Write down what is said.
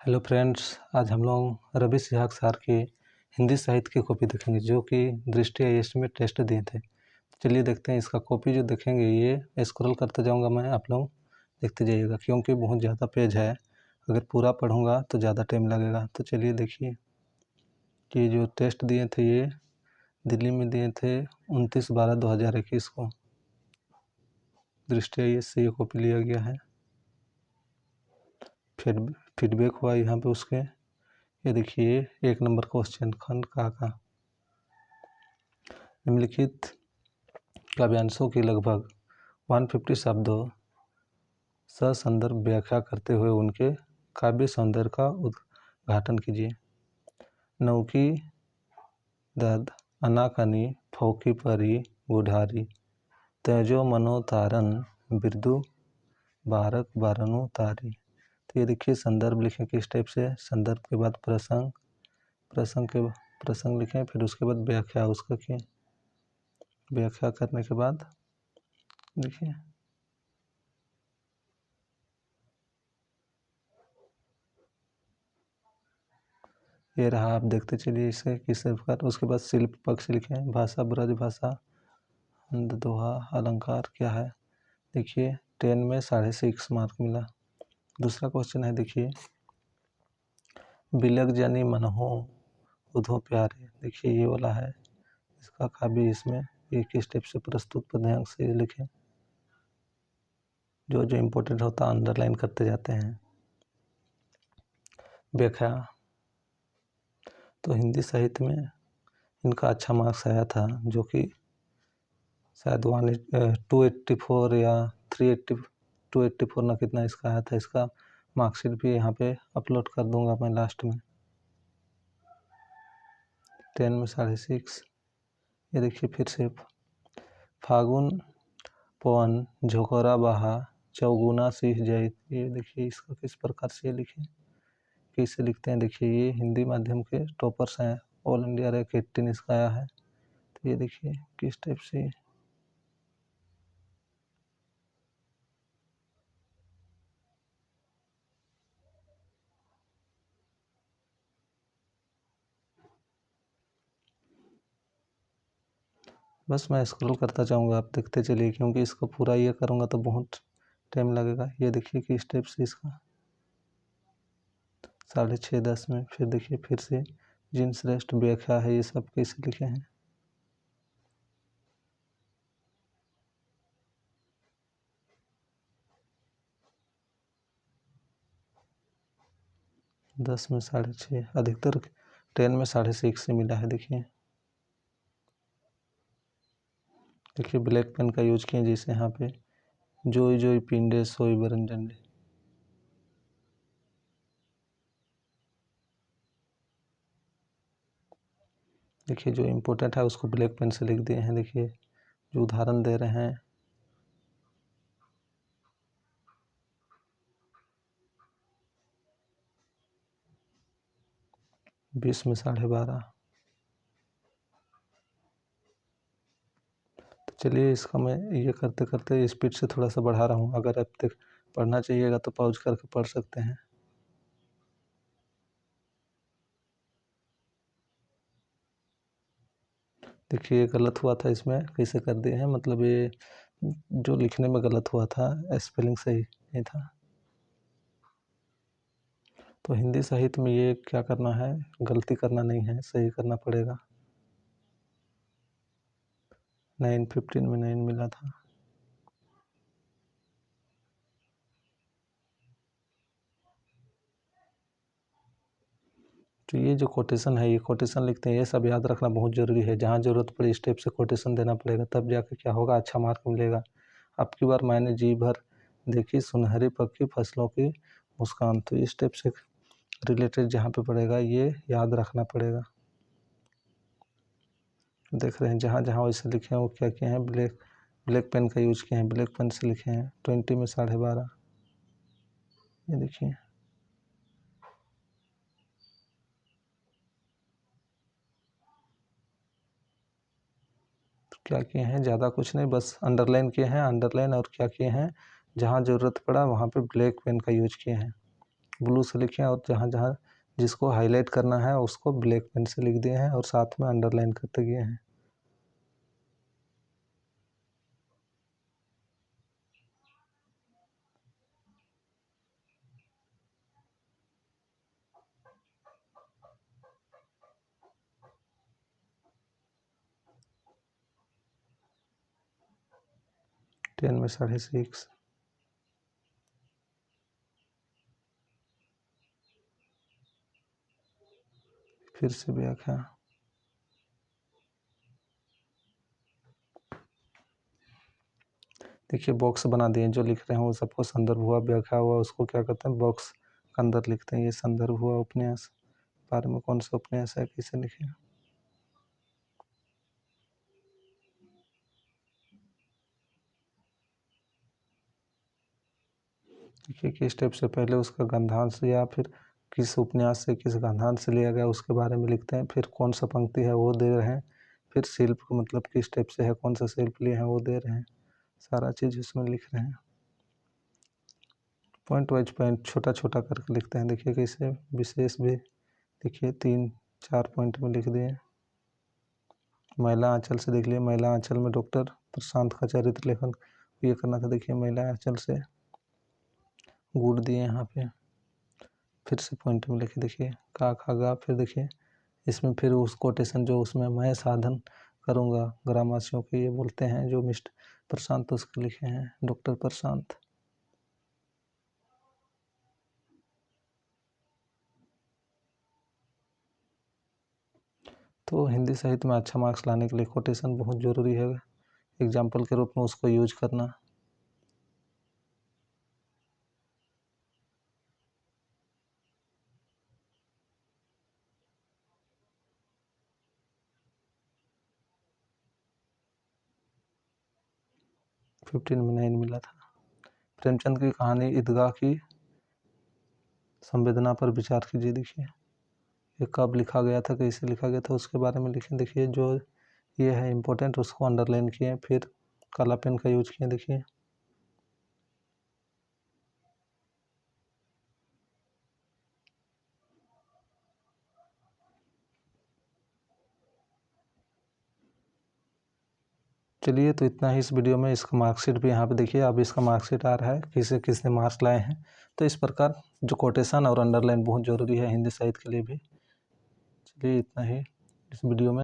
Hello friends, आज हम लोग रवि सिहाग सर की हिंदी साहित्य की कॉपी देखेंगे जो कि दृष्टि आईएएस में टेस्ट दिए थे। चलिए देखते हैं इसका कॉपी जो देखेंगे। ये स्क्रॉल करते जाऊंगा मैं, आप लोग देखते जाइएगा क्योंकि बहुत ज़्यादा पेज है। अगर पूरा पढ़ूंगा तो ज़्यादा टाइम लगेगा। तो चलिए देखिए कि जो टेस्ट दिए थे ये दिल्ली में दिए थे 29/12/2021 को। दृष्टि आईएएस से ये कॉपी लिया गया है। फिर फीडबैक हुआ यहाँ पे उसके। ये देखिए 1 नंबर क्वेश्चन, खंड का निम्नलिखित काव्यांशों की लगभग 150 शब्दों ससंदर्भ व्याख्या करते हुए उनके काव्य सौंदर्य का उद्घाटन कीजिए। नौकी दर्द अनाकनी फौकी परी बुढ़ारी तेजो मनोतारन बिरदु बारक बारनु तारी। तो ये देखिए संदर्भ लिखें किस टाइप से। संदर्भ के बाद प्रसंग लिखें, फिर उसके बाद व्याख्या उसका की। व्याख्या करने के बाद देखिए ये रहा, आप देखते चलिए इसे किस प्रकार। उसके बाद शिल्प पक्ष लिखें, भाषा ब्रज भाषा दोहा अलंकार क्या है। देखिए 10 में 6.5 मार्क मिला। दूसरा क्वेश्चन है, देखिए बिलग जानी मनहो उधो प्यारे। देखिए ये वाला है, इसका काव्य इसमें ये किस टाइप से प्रस्तुत पद्यांश से लिखें। जो जो इम्पोर्टेंट होता है अंडरलाइन करते जाते हैं। व्याख्या तो हिंदी साहित्य में इनका अच्छा मार्क्स आया था, जो कि शायद 284 या 284 ना कितना इसका आया था। इसका मार्कशीट भी यहाँ पे अपलोड कर दूंगा मैं लास्ट में। 10 में 6.5। ये देखिए फिर से फागुन पवन झोंकोरा बहा चौगुना सिंह जय। ये देखिए इसका किस प्रकार से लिखें, कैसे लिखते हैं। देखिए ये हिंदी माध्यम के टॉपर्स हैं, ऑल इंडिया रैंक 18 इसका आया है। तो ये देखिए किस टाइप से। बस मैं स्क्रॉल करता जाऊंगा, आप देखते चलिए क्योंकि इसको पूरा ये करूंगा तो बहुत टाइम लगेगा। ये देखिए किस टाइप से इसका 6:30 में। फिर देखिए फिर से जिन श्रेष्ठ व्याख्या है, ये सब कैसे लिखे हैं। दस में 6.5, अधिकतर 10 में 6.5 से मिला है। देखिए ब्लैक पेन का यूज किए, जैसे यहाँ पे जोई जोई पिंडे सोई बरन डंडे। देखिए जो इम्पोर्टेंट है उसको ब्लैक पेन से लिख दिए हैं। देखिए जो उदाहरण दे रहे हैं, बीस में 12.5। तो चलिए इसका मैं ये करते करते स्पीड से थोड़ा सा बढ़ा रहा हूँ। अगर आप तक पढ़ना चाहिएगा तो पॉज करके पढ़ सकते हैं। देखिए ये गलत हुआ था, इसमें कैसे कर दिए हैं। मतलब ये जो लिखने में गलत हुआ था, स्पेलिंग सही नहीं था। तो हिंदी साहित्य में ये क्या करना है, गलती करना नहीं है, सही करना पड़ेगा। 915 में 9 मिला था। तो ये जो कोटेशन है, ये कोटेशन लिखते हैं, ये सब याद रखना बहुत ज़रूरी है। जहाँ ज़रूरत पड़े स्टेप से कोटेशन देना पड़ेगा, तब जाके क्या होगा, अच्छा मार्क मिलेगा। अब की बार मैंने जी भर देखी सुनहरी पक्की फसलों की मुस्कान। तो इस स्टेप से रिलेटेड जहाँ पे पड़ेगा ये याद रखना पड़ेगा। देख रहे हैं जहाँ जहाँ वैसे लिखे हैं वो क्या किए हैं, ब्लैक पेन का यूज किए हैं, ब्लैक पेन से लिखे हैं। 20 में 12.5। ये देखिए क्या किए हैं, ज़्यादा कुछ नहीं, बस अंडरलाइन किए हैं। अंडरलाइन और क्या किए हैं, जहाँ ज़रूरत पड़ा वहाँ पे ब्लैक पेन का यूज किए हैं। ब्लू से लिखे और जहाँ जहाँ जिसको हाईलाइट करना है उसको ब्लैक पेन से लिख दिए हैं और साथ में अंडरलाइन करते गए हैं। टेन में 6.5। फिर से व्याख्या। देखिए बॉक्स बना दिए, जो लिख रहे हैं वो सबको संदर्भ हुआ, व्याख्या हुआ, उसको क्या कहते हैं बॉक्स के अंदर लिखते हैं। ये संदर्भ हुआ उपन्यास, बारे में कौन सा उपन्यास है, किसे लिखे। देखिए किस स्टेप से पहले उसका गंधांश या फिर किस उपन्यास से किस गंधांश से लिया गया उसके बारे में लिखते हैं। फिर कौन सा पंक्ति है वो दे रहे हैं। फिर शिल्प मतलब किस स्टेप से है, कौन सा शिल्प लिए हैं वो दे रहे हैं। सारा चीज़ इसमें लिख रहे हैं। पॉइंट वाइज पॉइंट छोटा छोटा करके लिखते हैं। देखिए कैसे विशेष भी देखिए 3-4 पॉइंट में लिख दिए। महिला आंचल से देख लिए, महिला आंचल में डॉक्टर प्रशांत का चरित्र लेखन ये करना था। देखिए महिला आंचल से गुड़ दिए यहाँ पे। फिर से पॉइंट में लिखे देखिए का खा गा। फिर देखिए इसमें फिर उस कोटेशन जो उसमें मैं साधन करूँगा ग्रामवासियों के, ये बोलते हैं जो मिस्टर प्रशांत उसके लिखे हैं, डॉक्टर प्रशांत। तो हिंदी साहित्य में अच्छा मार्क्स लाने के लिए कोटेशन बहुत ज़रूरी है, एग्जाम्पल के रूप में उसको यूज करना। में 9 मिला था। प्रेमचंद की कहानी ईदगाह की संवेदना पर विचार कीजिए। देखिए ये कब लिखा गया था, कैसे लिखा गया था, उसके बारे में लिखें। देखिए जो ये है इम्पोर्टेंट उसको अंडरलाइन किए, फिर काला पेन का यूज किए। देखिए चलिए तो इतना ही इस वीडियो में। इसका मार्कशीट भी यहाँ पे देखिए, अब इसका मार्कशीट आ रहा है किसे किसने मार्क्स लाए हैं। तो इस प्रकार जो कोटेशन और अंडरलाइन बहुत ज़रूरी है हिंदी साहित्य के लिए भी। चलिए इतना ही इस वीडियो में।